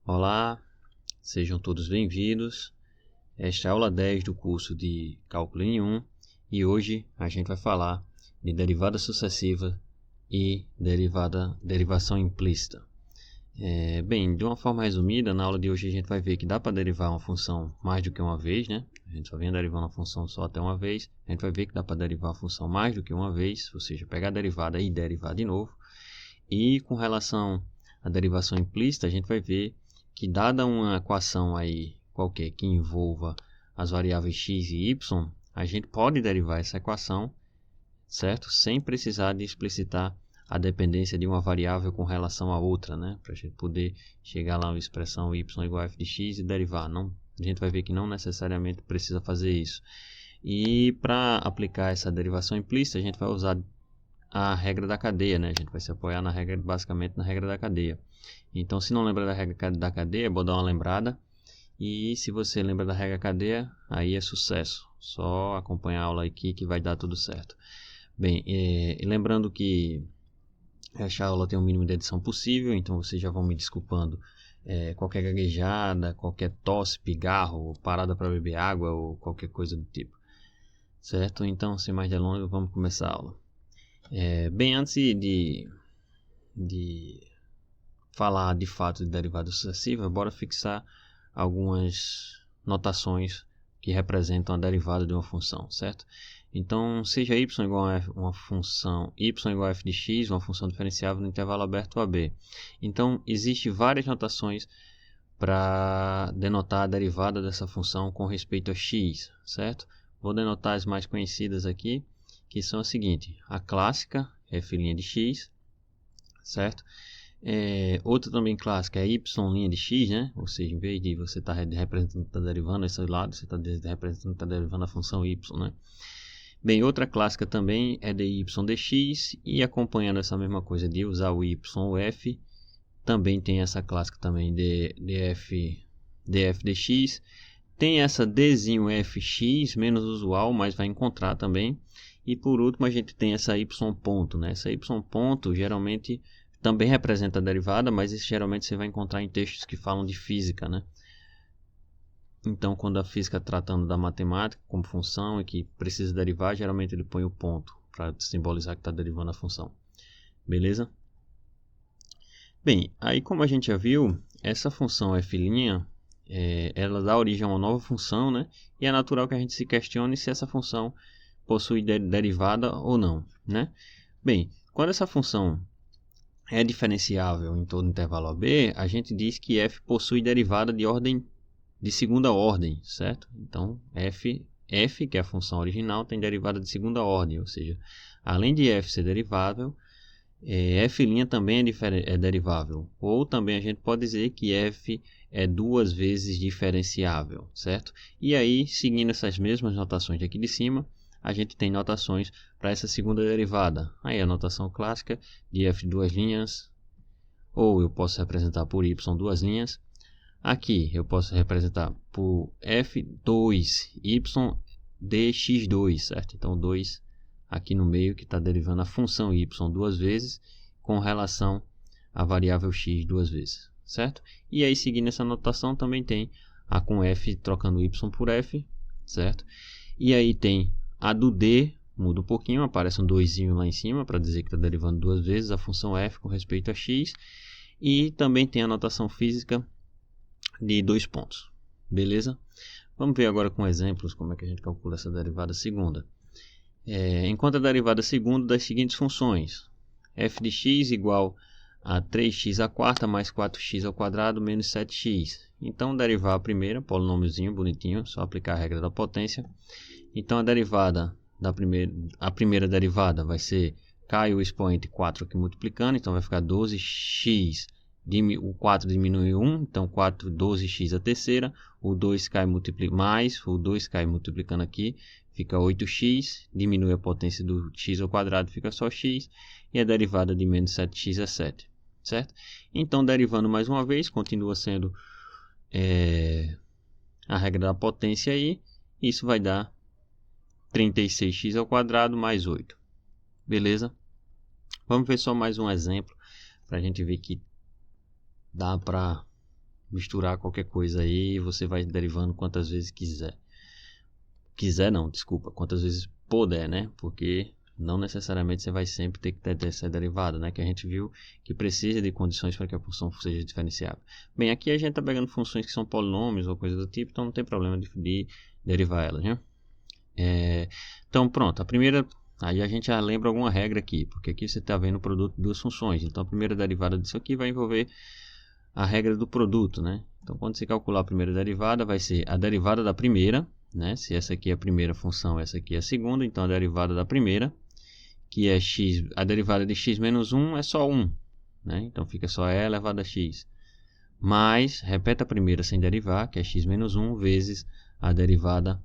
Olá, sejam todos bem-vindos. Esta é a aula 10 do curso de Cálculo em 1 e hoje a gente vai falar de derivada sucessiva e derivação implícita. De uma forma resumida, na aula de hoje a gente vai ver que dá para derivar uma função mais do que uma vez, né? A gente só vem derivar uma função só até uma vez. A gente vai ver que dá para derivar a função mais do que uma vez, ou seja, pegar a derivada e derivar de novo. E com relação à derivação implícita, a gente vai ver que dada uma equação aí qualquer que envolva as variáveis x e y, a gente pode derivar essa equação, certo? Sem precisar de explicitar a dependência de uma variável com relação a outra, né? Para a gente poder chegar lá na expressão y igual a f de x e derivar. Não, a gente vai ver que não necessariamente precisa fazer isso. E para aplicar essa derivação implícita, a gente vai usar a regra da cadeia, né? A gente vai se apoiar basicamente na regra da cadeia. Então, se não lembra da regra da cadeia, vou dar uma lembrada. E se você lembra da regra cadeia, aí é sucesso. Só acompanhar a aula aqui que vai dar tudo certo. Bem, lembrando que esta aula tem o mínimo de edição possível, então vocês já vão me desculpando qualquer gaguejada, qualquer tosse, pigarro, parada para beber água ou qualquer coisa do tipo. Certo? Então, sem mais delongas, vamos começar a aula. Antes de falar de fato de derivada sucessiva, bora fixar algumas notações que representam a derivada de uma função, certo? Então, seja y igual a uma função y igual a f de x, uma função diferenciável no intervalo aberto AB. Então, existem várias notações para denotar a derivada dessa função com respeito a x, certo? Vou denotar as mais conhecidas aqui, que são as seguintes: a clássica, f' de x, certo? Outra também clássica é y' de x, né? Ou seja, em vez de você estar representando, está derivando esse lado, você está representando, está derivando a função y, né? Bem, outra clássica também é dy dx, e acompanhando essa mesma coisa de usar o y ou o f, também tem essa clássica também de df dx. Tem essa dzinho fx, menos usual, mas vai encontrar também. E por último a gente tem essa y ponto, né? Essa y ponto geralmente também representa a derivada, mas isso geralmente você vai encontrar em textos que falam de física, né? Então, quando a física tratando da matemática como função e que precisa derivar, geralmente ele põe o ponto para simbolizar que está derivando a função. Beleza? Bem, aí como a gente já viu, essa função f', ela dá origem a uma nova função, né? E é natural que a gente se questione se essa função possui derivada ou não, né? Bem, quando essa função é diferenciável em todo intervalo AB, a gente diz que f possui derivada de segunda ordem, certo? Então, f, que é a função original, tem derivada de segunda ordem, ou seja, além de f ser derivável, f' também é derivável. Ou também a gente pode dizer que f é duas vezes diferenciável, certo? E aí, seguindo essas mesmas notações aqui de cima, a gente tem notações para essa segunda derivada. Aí a notação clássica de f duas linhas, ou eu posso representar por y duas linhas. Aqui eu posso representar por f2y dx2, certo? Então 2 aqui no meio que está derivando a função y duas vezes com relação à variável x duas vezes, certo? E aí seguindo essa notação também tem a com f trocando y por f, certo? E aí tem a do d, muda um pouquinho, aparece um 2 lá em cima para dizer que está derivando duas vezes a função f com respeito a x. E também tem a notação física de dois pontos. Beleza? Vamos ver agora com exemplos como é que a gente calcula essa derivada segunda. Encontra a derivada segunda das seguintes funções: f de x igual a 3x à quarta mais 4x ao quadrado menos 7x. Então, derivar a primeira, polinômiozinho bonitinho, só aplicar a regra da potência. Então, a primeira derivada vai ser, cai o expoente 4 aqui multiplicando, então vai ficar 12x, o 4 diminui 1, então 12x a terceira, o 2 cai multiplicando aqui, fica 8x, diminui a potência do x ao quadrado, fica só x, e a derivada de menos 7x é 7, certo? Então, derivando mais uma vez, continua sendo a regra da potência aí, isso vai dar 36x ao quadrado mais 8. Beleza? Vamos ver só mais um exemplo para a gente ver que dá para misturar qualquer coisa aí, você vai derivando quantas vezes quiser. Quiser não, desculpa, quantas vezes puder, né? Porque não necessariamente você vai sempre ter que ter essa derivada, né? Que a gente viu que precisa de condições para que a função seja diferenciável. Bem, aqui a gente está pegando funções que são polinômios ou coisa do tipo, então não tem problema de derivar elas, né? Então pronto, a primeira... Aí a gente já lembra alguma regra aqui, porque aqui você está vendo o produto de duas funções. Então a primeira derivada disso aqui vai envolver a regra do produto, né? Então quando você calcular a primeira derivada, vai ser a derivada da primeira, né? Se essa aqui é a primeira função, essa aqui é a segunda, então a derivada da primeira, que é x, a derivada de x menos 1 é só 1, né? Então fica só e elevado a x. Mais, repete a primeira sem derivar, que é x menos 1, vezes a derivada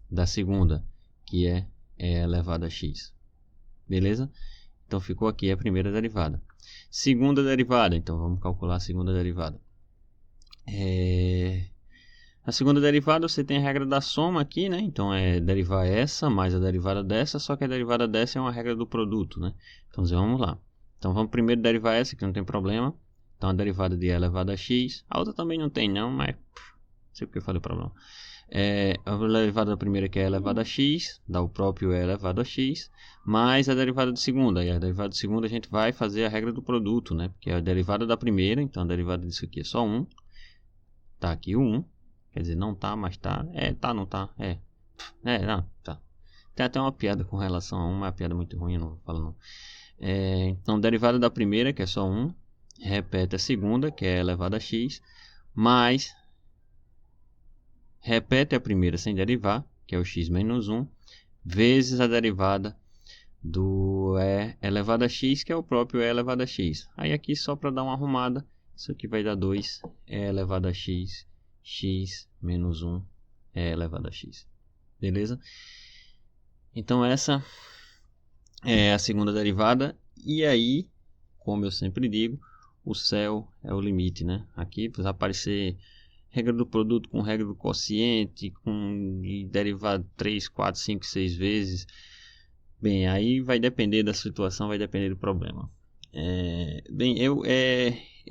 da segunda, que é e elevado a x. Beleza? Então ficou aqui a primeira derivada. Segunda derivada, então vamos calcular a segunda derivada. A segunda derivada você tem a regra da soma aqui, né? Então é derivar essa mais a derivada dessa, só que a derivada dessa é uma regra do produto, né? Então vamos lá. Então vamos primeiro derivar essa, que não tem problema. Então a derivada de e elevado a x, a outra também não tem não, mas não sei porque eu falei problema. A derivada da primeira, que é e elevado a x, dá o próprio e elevado a x, mais a derivada de segunda. E a derivada de segunda a gente vai fazer a regra do produto, né? Porque é a derivada da primeira, então a derivada disso aqui é só 1. Tá aqui o 1. Quer dizer, não tá, mas tá. Tá, não tá. Não, tá. Tem até uma piada com relação a 1, mas é uma piada muito ruim, eu não vou falar não. Então, derivada da primeira, que é só 1, repete a segunda, que é elevado a x, mais repete a primeira sem derivar, que é o x menos 1, vezes a derivada do e elevado a x, que é o próprio e elevado a x. Aí aqui, só para dar uma arrumada, isso aqui vai dar 2 e elevado a x, x menos 1 e elevado a x. Beleza? Então essa é a segunda derivada. E aí, como eu sempre digo, o céu é o limite, né? Aqui vai aparecer regra do produto com regra do quociente, com derivado 3, 4, 5, 6 vezes. Bem, aí vai depender da situação, vai depender do problema. É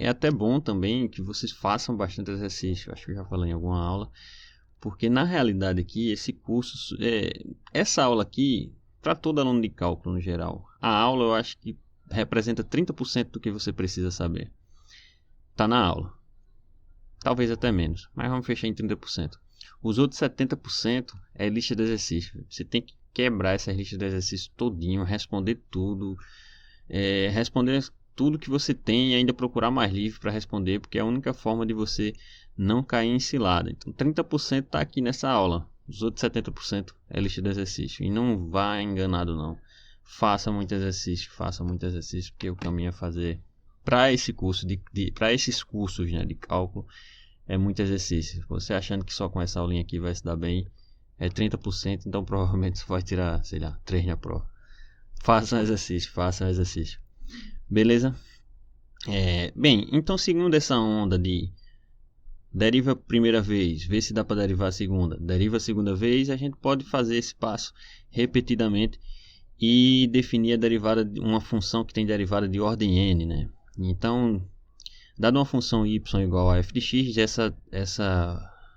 até bom também que vocês façam bastante exercício. Acho que eu já falei em alguma aula. Porque na realidade aqui, esse curso, essa aula aqui, para todo aluno de cálculo no geral, a aula eu acho que representa 30% do que você precisa saber. Está na aula. Talvez até menos, mas vamos fechar em 30%. Os outros 70% é lista de exercício. Você tem que quebrar essa lista de exercício todinho, responder tudo. Responder tudo que você tem e ainda procurar mais livro para responder, porque é a única forma de você não cair em cilada. Então 30% está aqui nessa aula, os outros 70% é lista de exercício. E não vá enganado não, faça muito exercício, porque o caminho a fazer para esse curso, para esses cursos, né, de cálculo, é muito exercício. Você achando que só com essa aulinha aqui vai se dar bem, é 30%, então provavelmente você vai tirar, sei lá, 3 na prova. Façam exercício. Beleza? Bem, então seguindo essa onda de deriva a primeira vez, vê se dá para derivar a segunda, deriva a segunda vez, a gente pode fazer esse passo repetidamente e definir a derivada de uma função que tem derivada de ordem n, né? Então, dado uma função y igual a f de x,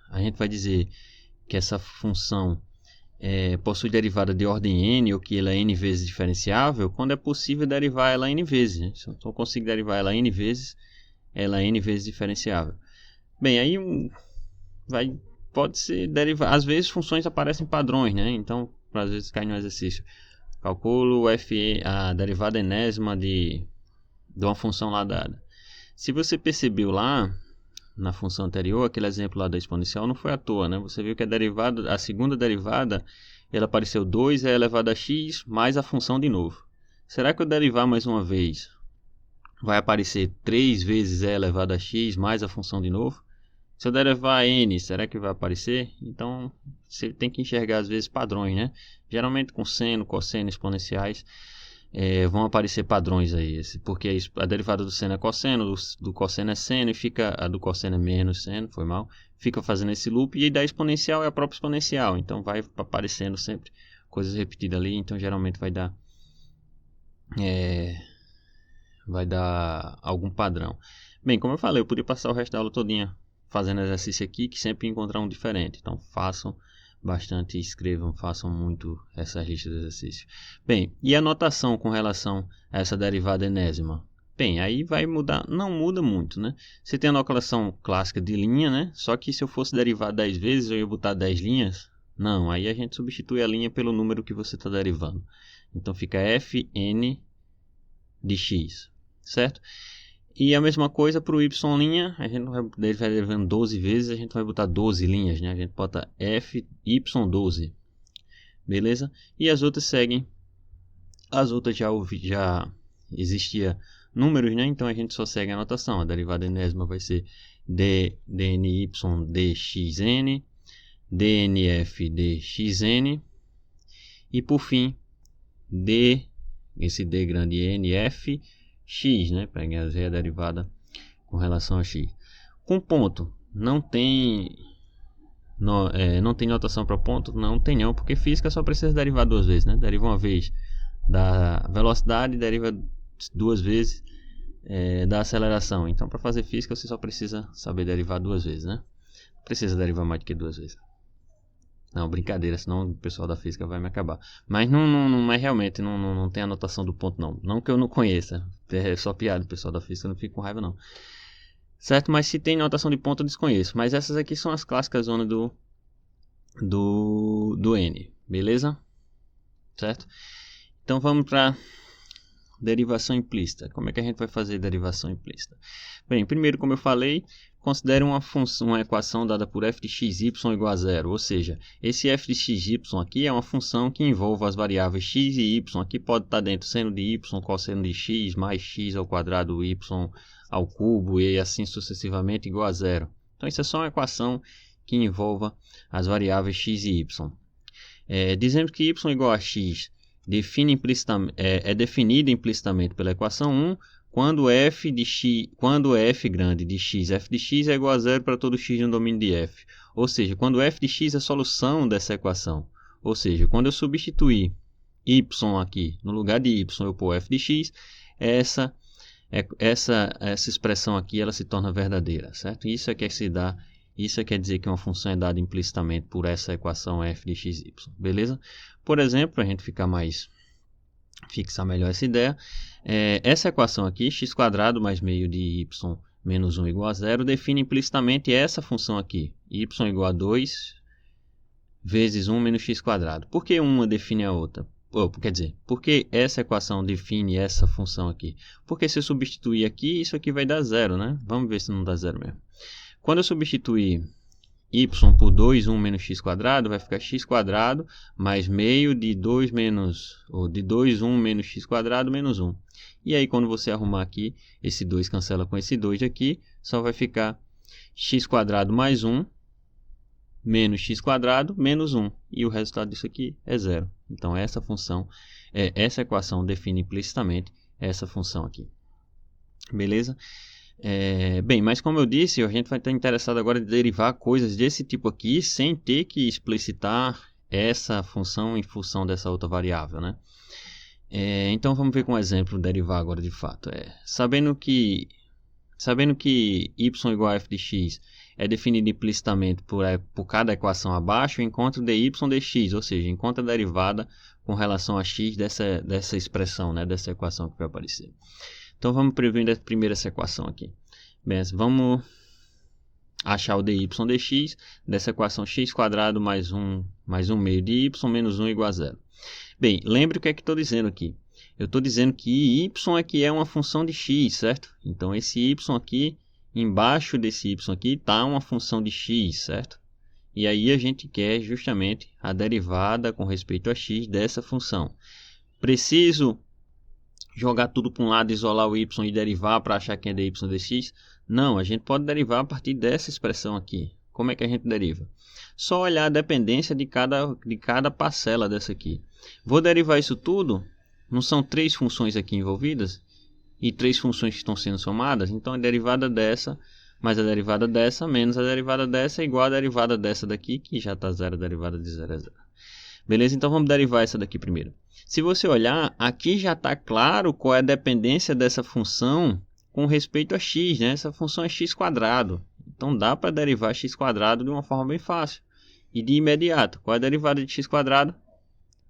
a gente vai dizer que essa função possui derivada de ordem n, ou que ela é n vezes diferenciável, quando é possível derivar ela n vezes, né? Se eu consigo derivar ela n vezes, ela é n vezes diferenciável. Bem, aí pode ser derivar. Às vezes funções aparecem padrões, né? Então, às vezes cai no exercício. Calculo a derivada enésima de uma função lá dada. Se você percebeu lá na função anterior, aquele exemplo lá da exponencial não foi à toa, né? Você viu que a segunda derivada, ela apareceu 2 elevado a x mais a função de novo. Será que eu derivar mais uma vez, vai aparecer 3 vezes e elevado a x mais a função de novo? Se eu derivar n, será que vai aparecer? Então, você tem que enxergar às vezes padrões, né? Geralmente com seno, cosseno, exponenciais, vão aparecer padrões aí. Porque a derivada do seno é cosseno, do cosseno é seno, e a do cosseno é menos seno, foi mal. Fica fazendo esse loop, e da exponencial é a própria exponencial. Então, vai aparecendo sempre coisas repetidas ali. Então, geralmente vai dar algum padrão. Bem, como eu falei, eu podia passar o resto da aula todinha fazendo exercício aqui que sempre encontrar um diferente. Então façam bastante, escrevam, façam muito essas listas de exercícios. Bem, e a notação com relação a essa derivada enésima? Bem, aí vai mudar, não muda muito, né? Você tem a notação clássica de linha, né? Só que se eu fosse derivar 10 vezes, eu ia botar 10 linhas. Não, aí a gente substitui a linha pelo número que você está derivando. Então fica fn de x, certo? E a mesma coisa para o y', a gente vai derivando 12 vezes, a gente vai botar 12 linhas, né? A gente bota fy12, beleza? E as outras seguem, as outras já existia números, né? Então a gente só segue a notação. A derivada enésima vai ser dny dxn, dnf dxn, e por fim, esse d grande nf, x, né? Peguei a derivada com relação a x. Com ponto, não tem notação para ponto? Não tem não, porque física só precisa derivar duas vezes, né? Deriva uma vez da velocidade, deriva duas vezes da aceleração. Então, para fazer física, você só precisa saber derivar duas vezes, né? Não precisa derivar mais do que duas vezes. Não, brincadeira, senão o pessoal da física vai me acabar. Mas mas realmente não tem a notação do ponto, não. Não que eu não conheça. É só piada, o pessoal da física não fica com raiva, não. Certo? Mas se tem notação de ponto, eu desconheço. Mas essas aqui são as clássicas zonas do N. Beleza? Certo? Então vamos para derivação implícita. Como é que a gente vai fazer derivação implícita? Bem, primeiro, como eu falei, considere uma equação dada por f de x, y igual a zero. Ou seja, esse f de x, y aqui é uma função que envolve as variáveis x e y. Aqui pode estar dentro seno de y, cosseno de x, mais x ao quadrado, y ao cubo e assim sucessivamente igual a zero. Então isso é só uma equação que envolva as variáveis x e y. Dizemos que y igual a x é definido implicitamente pela equação 1 quando f grande de x, f de x é igual a zero para todo x no domínio de f. Ou seja, quando f de x é a solução dessa equação. Ou seja, quando eu substituir y aqui no lugar de y, eu pôr f de x, essa expressão aqui ela se torna verdadeira, certo? Isso quer dizer que uma função é dada implicitamente por essa equação f de x, y, beleza? Por exemplo, para a gente fixar melhor essa ideia, essa equação aqui, x² mais meio de y menos 1 igual a zero, define implicitamente essa função aqui, y igual a 2 vezes 1 menos x². Por que uma define a outra? Quer dizer, por que essa equação define essa função aqui? Porque se eu substituir aqui, isso aqui vai dar zero, né? Vamos ver se não dá zero mesmo. Quando eu substituir y por 2, 1 menos x², vai ficar x² mais meio de 2 1 menos x² menos 1. E aí quando você arrumar aqui, esse 2 cancela com esse 2 aqui, só vai ficar x² mais 1 menos x² menos 1. E o resultado disso aqui é zero. Então essa equação define implicitamente essa função aqui. Beleza? Bem, mas como eu disse, a gente vai estar interessado agora em derivar coisas desse tipo aqui sem ter que explicitar essa função em função dessa outra variável, né? Então vamos ver com um exemplo derivar agora de fato. Sabendo que y igual a f de x é definido implicitamente por cada equação abaixo, eu encontro dy dx, ou seja, encontro a derivada com relação a x dessa expressão, né, dessa equação que vai aparecer. Então vamos prever primeiro essa equação aqui. Bem, vamos achar o dy dx dessa equação x² mais 1 meio de y menos 1 igual a zero. Bem, lembre o que é que estou dizendo aqui. Eu estou dizendo que y aqui é uma função de x, certo? Então esse y aqui, embaixo desse y aqui, está uma função de x, certo? E aí a gente quer justamente a derivada com respeito a x dessa função. Preciso jogar tudo para um lado, isolar o y e derivar para achar quem é dy dx? Não, a gente pode derivar a partir dessa expressão aqui. Como é que a gente deriva? Só olhar a dependência de cada parcela dessa aqui. Vou derivar isso tudo, não são 3 funções aqui envolvidas? E 3 funções que estão sendo somadas? Então a derivada dessa, mais a derivada dessa, menos a derivada dessa, é igual a derivada dessa daqui, que já está zero, a derivada de 0 é 0. Beleza? Então vamos derivar essa daqui primeiro. Se você olhar, aqui já está claro qual é a dependência dessa função com respeito a x, né? Essa função é x². Então dá para derivar x² de uma forma bem fácil. E de imediato, qual é a derivada de x²?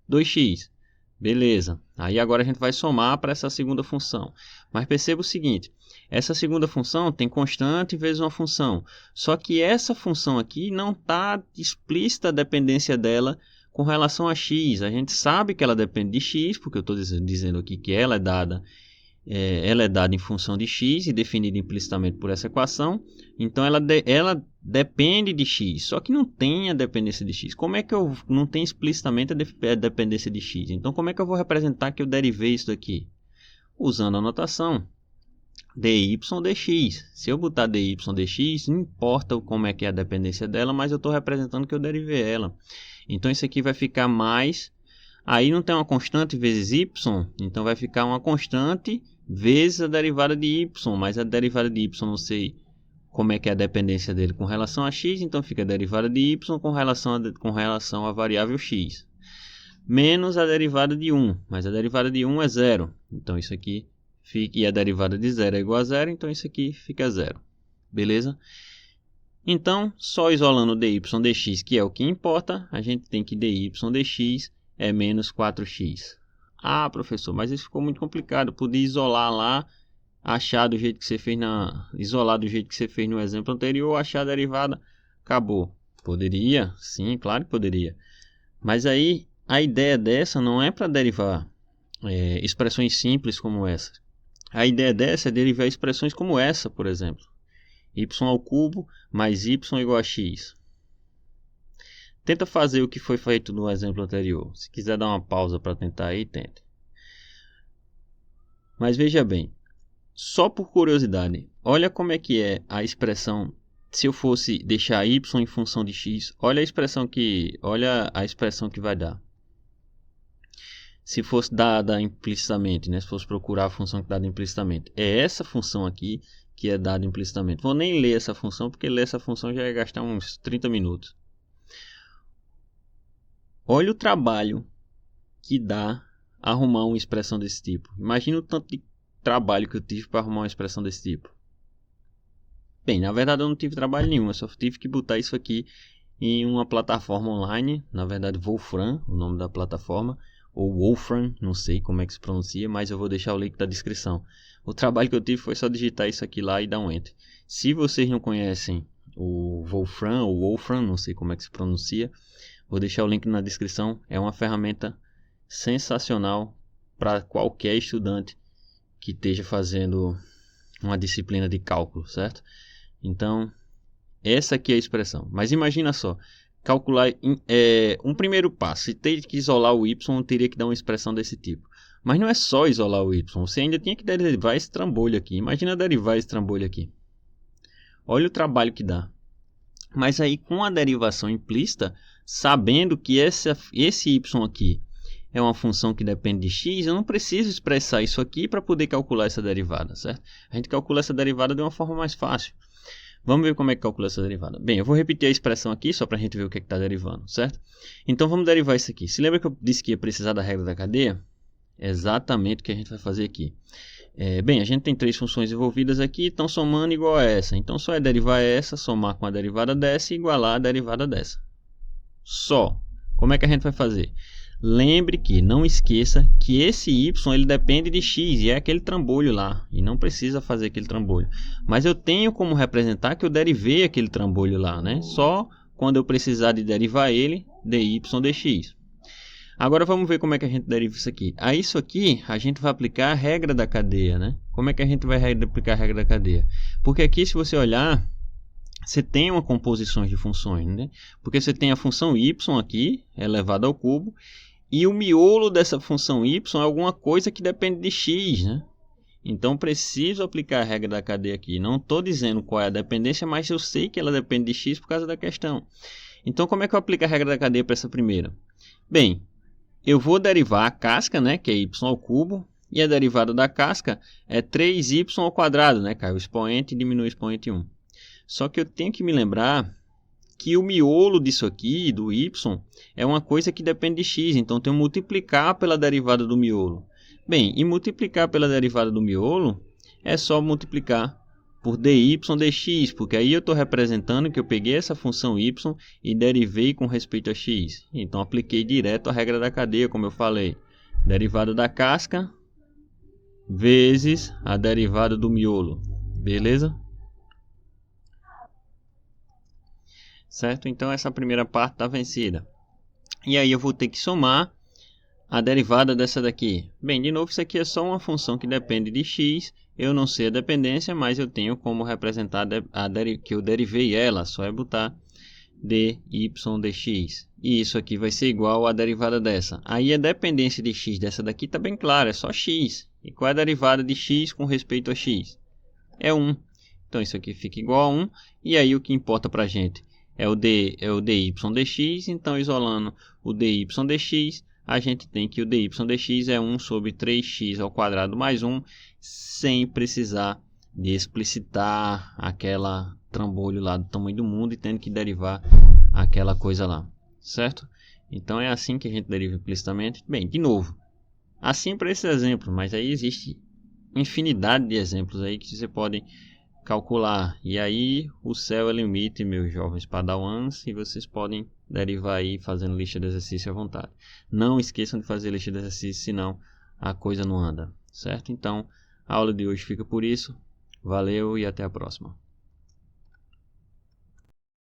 2x. Beleza. Aí agora a gente vai somar para essa segunda função. Mas perceba o seguinte, essa segunda função tem constante vezes uma função. Só que essa função aqui não está explícita a dependência dela com relação a x. A gente sabe que ela depende de x, porque eu estou dizendo aqui que ela é dada em função de x e definida implicitamente por essa equação. Então ela depende de x, só que não tem a dependência de x. Como é que eu não tenho explicitamente a dependência de x? Então como é que eu vou representar que eu derivei isso daqui? Usando a notação dy dx. Se eu botar dy dx, não importa como é que é a dependência dela, mas eu estou representando que eu derivei ela. Então isso aqui vai ficar mais... Aí não tem uma constante vezes y, então vai ficar uma constante vezes a derivada de y, mas a derivada de y não sei como é que é a dependência dele com relação a x, então fica a derivada de y com relação à variável x. Menos a derivada de 1, mas a derivada de 1 é 0, então isso aqui fica, e a derivada de 0 é igual a 0, então isso aqui fica 0. Beleza? Então, só isolando dy dx, que é o que importa, a gente tem que dy dx é menos 4x. Ah, professor, mas isso ficou muito complicado. Eu podia isolar lá, achar do jeito que você fez isolar do jeito que você fez no exemplo anterior, achar a derivada, acabou. Poderia? Sim, claro que poderia. Mas aí a ideia dessa não é para derivar expressões simples como essa. A ideia dessa é derivar expressões como essa, por exemplo. y² mais y igual a x. Tenta fazer o que foi feito no exemplo anterior. Se quiser dar uma pausa para tentar aí, tente. Mas veja bem, só por curiosidade, olha como é que é a expressão, se eu fosse deixar y em função de x, olha a expressão que vai dar. Se fosse dada implicitamente, né? Se fosse procurar a função que é dada implicitamente. É essa função aqui que é dada implicitamente. Vou nem ler essa função, porque ler essa função já ia gastar uns 30 minutos. Olha o trabalho que dá arrumar uma expressão desse tipo. Imagina o tanto de trabalho que eu tive para arrumar uma expressão desse tipo. Bem, na verdade eu não tive trabalho nenhum. Eu só tive que botar isso aqui em uma plataforma online. Na verdade, Wolfram, o nome da plataforma. Ou Wolfram, não sei como é que se pronuncia, mas eu vou deixar o link da descrição. O trabalho que eu tive foi só digitar isso aqui lá e dar um Enter. Se vocês não conhecem o Wolfram ou Wolfram, não sei como é que se pronuncia, vou deixar o link na descrição. É uma ferramenta sensacional para qualquer estudante que esteja fazendo uma disciplina de cálculo, certo? Então, essa aqui é a expressão. Mas imagina só, calcular um primeiro passo. Se tem que isolar o y, eu teria que dar uma expressão desse tipo. Mas não é só isolar o y, você ainda tinha que derivar esse trambolho aqui. Imagina derivar esse trambolho aqui. Olha o trabalho que dá. Mas aí com a derivação implícita, sabendo que esse y aqui é uma função que depende de x, eu não preciso expressar isso aqui para poder calcular essa derivada, certo? A gente calcula essa derivada de uma forma mais fácil. Vamos ver como é que calcula essa derivada. Bem, eu vou repetir a expressão aqui só para a gente ver o que está derivando, certo? Então vamos derivar isso aqui. Se lembra que eu disse que ia precisar da regra da cadeia? É exatamente o que a gente vai fazer aqui. Bem, a gente tem três funções envolvidas aqui, então somando igual a essa. Então só é derivar essa, somar com a derivada dessa e igualar a derivada dessa. Só. Como é que a gente vai fazer? Lembre que, não esqueça que esse y ele depende de x e é aquele trambolho lá. E não precisa fazer aquele trambolho. Mas eu tenho como representar que eu derivei aquele trambolho lá, né? Só quando eu precisar de derivar ele, dy dx. Agora vamos ver como é que a gente deriva isso aqui. A isso aqui a gente vai aplicar a regra da cadeia, né? Como é que a gente vai aplicar a regra da cadeia? Porque aqui, se você olhar, você tem uma composição de funções, né? Porque você tem a função y aqui, elevada ao cubo, e o miolo dessa função y é alguma coisa que depende de x, né? Então, preciso aplicar a regra da cadeia aqui. Não estou dizendo qual é a dependência, mas eu sei que ela depende de x por causa da questão. Então, como é que eu aplico a regra da cadeia para essa primeira? Bem, eu vou derivar a casca, né, que é y ao cubo, e a derivada da casca é 3y ao quadrado, né? Cai o expoente e diminui o expoente 1. Só que eu tenho que me lembrar que o miolo disso aqui, do y, é uma coisa que depende de x. Então, eu tenho que multiplicar pela derivada do miolo. Bem, e multiplicar pela derivada do miolo é só multiplicar por dy dx, porque aí eu estou representando que eu peguei essa função y e derivei com respeito a x. Então apliquei direto a regra da cadeia, como eu falei. Derivada da casca vezes a derivada do miolo. Beleza? Certo? Então essa primeira parte está vencida. E aí eu vou ter que somar a derivada dessa daqui. Bem, de novo, isso aqui é só uma função que depende de x. Eu não sei a dependência, mas eu tenho como representar que eu derivei ela. Só é botar dy dx. E isso aqui vai ser igual à derivada dessa. Aí a dependência de x dessa daqui está bem clara, é só x. E qual é a derivada de x com respeito a x? É 1. Então isso aqui fica igual a 1. E aí o que importa para a gente é o dy dx. Então isolando o dy dx, a gente tem que o dy dx é 1 sobre 3x ao quadrado mais 1, sem precisar de explicitar aquela trambolho lá do tamanho do mundo e tendo que derivar aquela coisa lá, certo? Então é assim que a gente deriva implicitamente. Bem, de novo, assim para esse exemplo, mas aí existe infinidade de exemplos aí que você pode calcular. E aí o céu é limite, meus jovens padawans, e vocês podem derivar aí fazendo lista de exercício à vontade. Não esqueçam de fazer lista de exercício, senão a coisa não anda, certo? Então a aula de hoje fica por isso. Valeu e até a próxima.